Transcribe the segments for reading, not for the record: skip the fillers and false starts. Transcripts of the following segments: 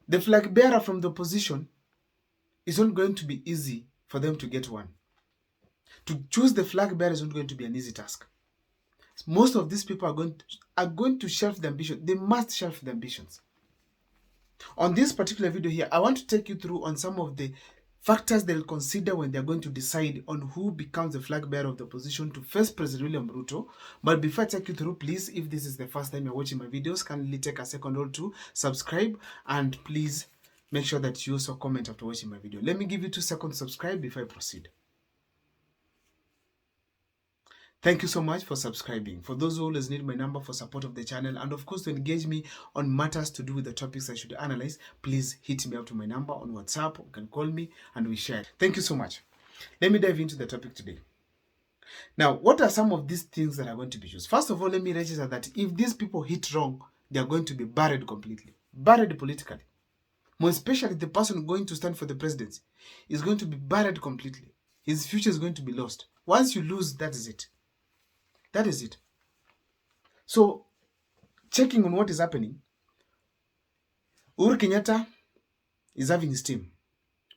The flag bearer from the opposition, is not going to be easy for them to get one. To choose the flag bearer is not going to be an easy task. Most of these people are going to shelf the ambition. They must shelf the ambitions. On this particular video here, I want to take you through on some of the factors they'll consider when they're going to decide on who becomes the flag bearer of the opposition to face President William Ruto. But before I take you through, please, if this is the first time you're watching my videos, kindly take a second or two, subscribe, and please make sure that you also comment after watching my video. Let me give you 2 seconds to subscribe before I proceed. Thank you so much for subscribing. For those who always need my number for support of the channel, and of course to engage me on matters to do with the topics I should analyze, please hit me up to my number on WhatsApp. You can call me and we share. Thank you so much. Let me dive into the topic today. Now, what are some of these things that are going to be used? First of all, let me register that if these people hit wrong, they are going to be buried completely. Buried politically. More especially the person going to stand for the presidency is going to be buried completely. His future is going to be lost. Once you lose, that is it. That is it. So, checking on what is happening, Uhuru Kenyatta is having his team,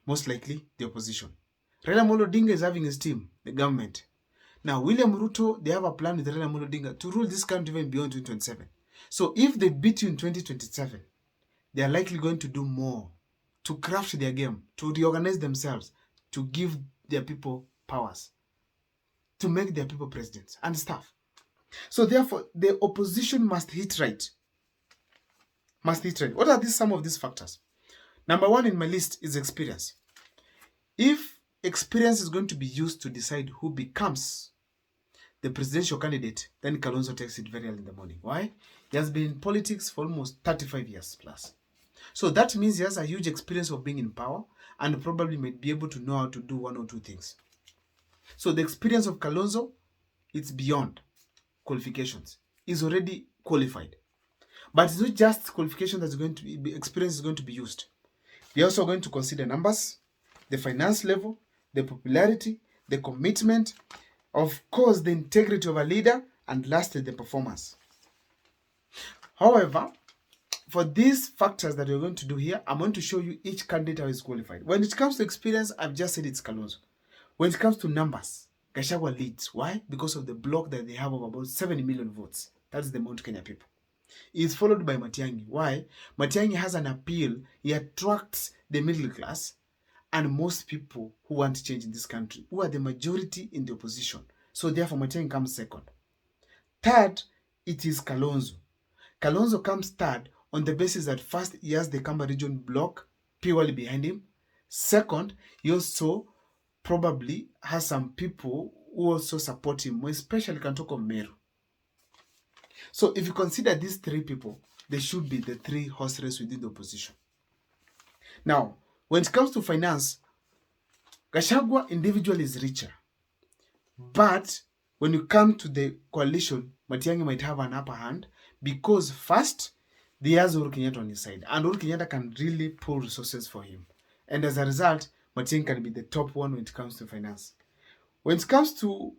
most likely the opposition. Raila Amolo Odinga is having his team, the government. Now, William Ruto, they have a plan with Raila Amolo Odinga to rule this country even beyond 2027. So, if they beat you in 2027, they are likely going to do more to craft their game, to reorganize themselves, to give their people powers, to make their people presidents and stuff. So therefore, the opposition must hit right. Must hit right. What are some of these factors? Number 1 in my list is experience. If experience is going to be used to decide who becomes the presidential candidate, then Kalonzo takes it very early in the morning. Why? He has been in politics for almost 35 years plus. So that means he has a huge experience of being in power and probably might be able to know how to do 1 or 2 things. So the experience of Kalonzo, it's beyond qualifications. He's already qualified. But it's not just qualification that's going to be, experience is going to be used. They're also going to consider numbers, the finance level, the popularity, the commitment, of course, the integrity of a leader, and lastly, the performance. However, for these factors that we're going to do here, I'm going to show you each candidate how is qualified. When it comes to experience, I've just said it's Kalonzo. When it comes to numbers, Gachagua leads. Why? Because of the block that they have of about 70 million votes. That's the Mount Kenya people. He is followed by Matiang'i. Why? Matiang'i has an appeal. He attracts the middle class and most people who want change in this country, who are the majority in the opposition. So therefore, Matiang'i comes second. Third, it is Kalonzo. Kalonzo comes third on the basis that first, he has the Kamba region block purely behind him. Second, he also probably has some people who also support him, especially can talk of Meru. So if you consider these 3 people, they should be the 3 horse race within the opposition. Now, when it comes to finance, Gachagua individually is richer. But when you come to the coalition, Matiang'i might have an upper hand because first, he has Uhuru Kenyatta on his side. And Uhuru Kenyatta can really pull resources for him. And as a result, Matiang'i can be the top one when it comes to finance. When it comes to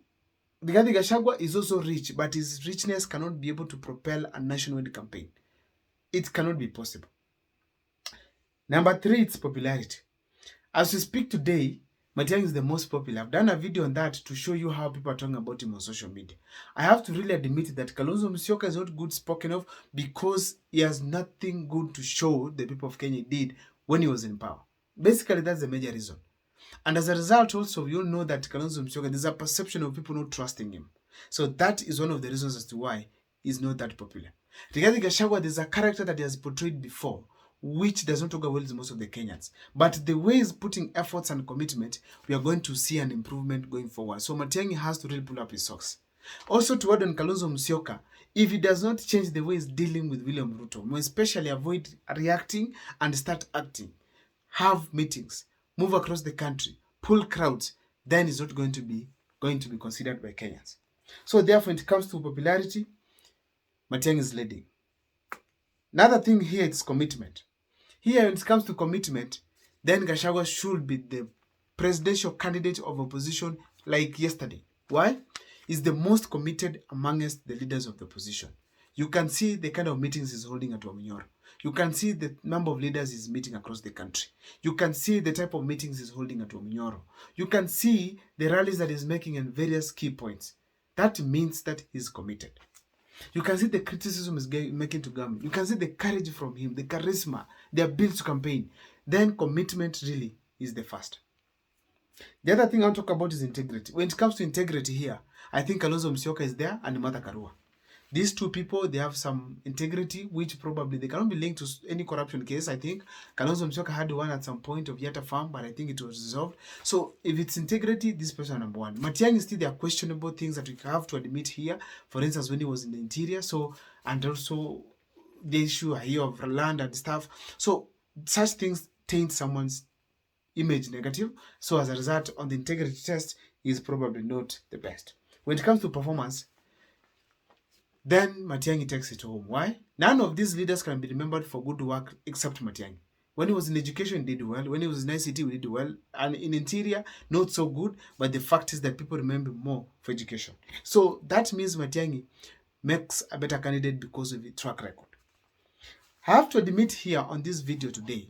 Rigathi Gachagua, is also rich, but his richness cannot be able to propel a nationwide campaign. It cannot be possible. Number 3, it's popularity. As we speak today, Matiang'i is the most popular. I've done a video on that to show you how people are talking about him on social media. I have to really admit that Kalonzo Musyoka is not good spoken of because he has nothing good to show the people of Kenya did when he was in power. Basically, that's the major reason. And as a result, also, you all know that Kalonzo Musyoka, there's a perception of people not trusting him. So that is one of the reasons as to why he's not that popular. Rigathi Gachagua, there's a character that he has portrayed before, which does not talk well with most of the Kenyans. But the way he's putting efforts and commitment, we are going to see an improvement going forward. So Matiang'i has to really pull up his socks. Also, to add on Kalonzo Musyoka, if he does not change the way he's dealing with William Ruto, more especially avoid reacting and start acting, have meetings, move across the country, pull crowds, then it's not going to be considered by Kenyans. So therefore, when it comes to popularity, Matiang'i is leading. Another thing here is commitment. Here, when it comes to commitment, then Gachagua should be the presidential candidate of opposition like yesterday. Why? He's the most committed amongst the leaders of the opposition. You can see the kind of meetings he's holding at Wamunyoro. You can see the number of leaders he's meeting across the country. You can see the type of meetings he's holding at Ominyoro. You can see the rallies that he's making in various key points. That means that he's committed. You can see the criticism he's making to government. You can see the courage from him, the charisma, the ability to campaign. Then commitment really is the first. The other thing I'll talk about is integrity. When it comes to integrity here, I think Kalonzo Musyoka is there and Martha Karua. These two people, they have some integrity, which probably they cannot be linked to any corruption case. I think Kalonzo Musyoka had one at some point of Yatta Farm, but I think it was resolved. So if it's integrity, this person number one. Matiang'i, still there are questionable things that we have to admit here. For instance, when he was in the interior, so, and also the issue here of land and stuff. So such things taint someone's image negative. So as a result, on the integrity test, is probably not the best. When it comes to performance, then Matiang'i takes it home. Why? None of these leaders can be remembered for good work except Matiang'i. When he was in education, he did well. When he was in ICT, we did well. And in interior, not so good. But the fact is that people remember more for education. So that means Matiang'i makes a better candidate because of the track record. I have to admit here on this video today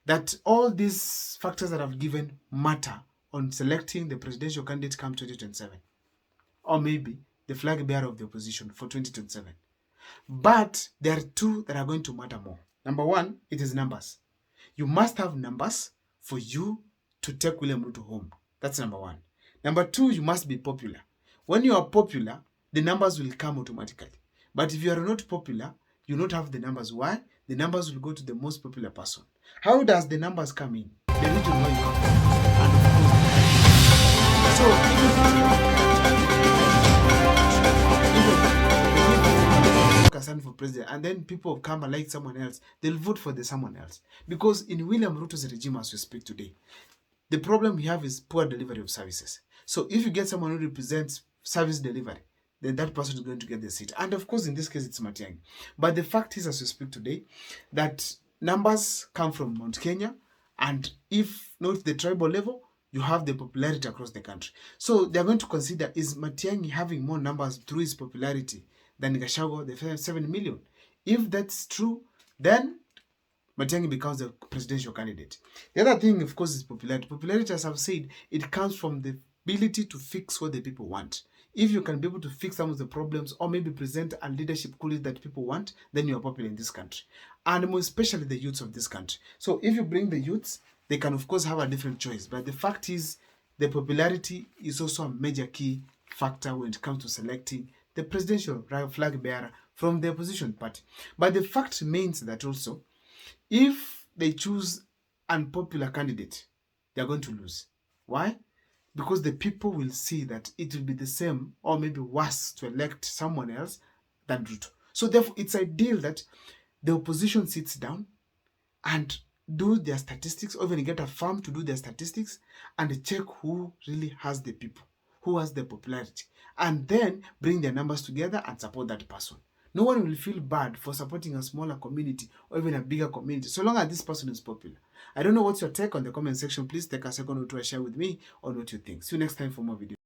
that all these factors that I've given matter on selecting the presidential candidate come 2027. Or maybe the flag bearer of the opposition for 2027. But there are two that are going to matter more. Number one, it is numbers. You must have numbers for you to take William Ruto home. That's number one. Number two, you must be popular. When you are popular, the numbers will come automatically. But if you are not popular, you don't have the numbers. Why? The numbers will go to the most popular person. How does the numbers come in? The region where you come from. So, stand for president, and then people come and like someone else, they'll vote for the someone else. Because in William Ruto's regime, as we speak today, the problem we have is poor delivery of services. So if you get someone who represents service delivery, then that person is going to get the seat. And of course, in this case, it's Matiang'i. But the fact is, as we speak today, that numbers come from Mount Kenya, and if not the tribal level, you have the popularity across the country. So they're going to consider, is Matiang'i having more numbers through his popularity than Gachagua, the 7 million? If that's true, then Matiang'i becomes the presidential candidate. The other thing, of course, is popularity. Popularity, as I've said, it comes from the ability to fix what the people want. If you can be able to fix some of the problems or maybe present a leadership quality that people want, then you are popular in this country. And more especially the youths of this country. So if you bring the youths, they can, of course, have a different choice. But the fact is, the popularity is also a major key factor when it comes to selecting the presidential flag bearer from the opposition party. But the fact remains that also, if they choose unpopular candidate, they are going to lose. Why? Because the people will see that it will be the same or maybe worse to elect someone else than Ruto. So therefore, it's ideal that the opposition sits down and do their statistics, or even get a firm to do their statistics and check who really has the people, who has the popularity, and then bring their numbers together and support that person. No one will feel bad for supporting a smaller community or even a bigger community, so long as this person is popular. I don't know what's your take on the comment section. Please take a second or two to share with me on what you think. See you next time for more videos.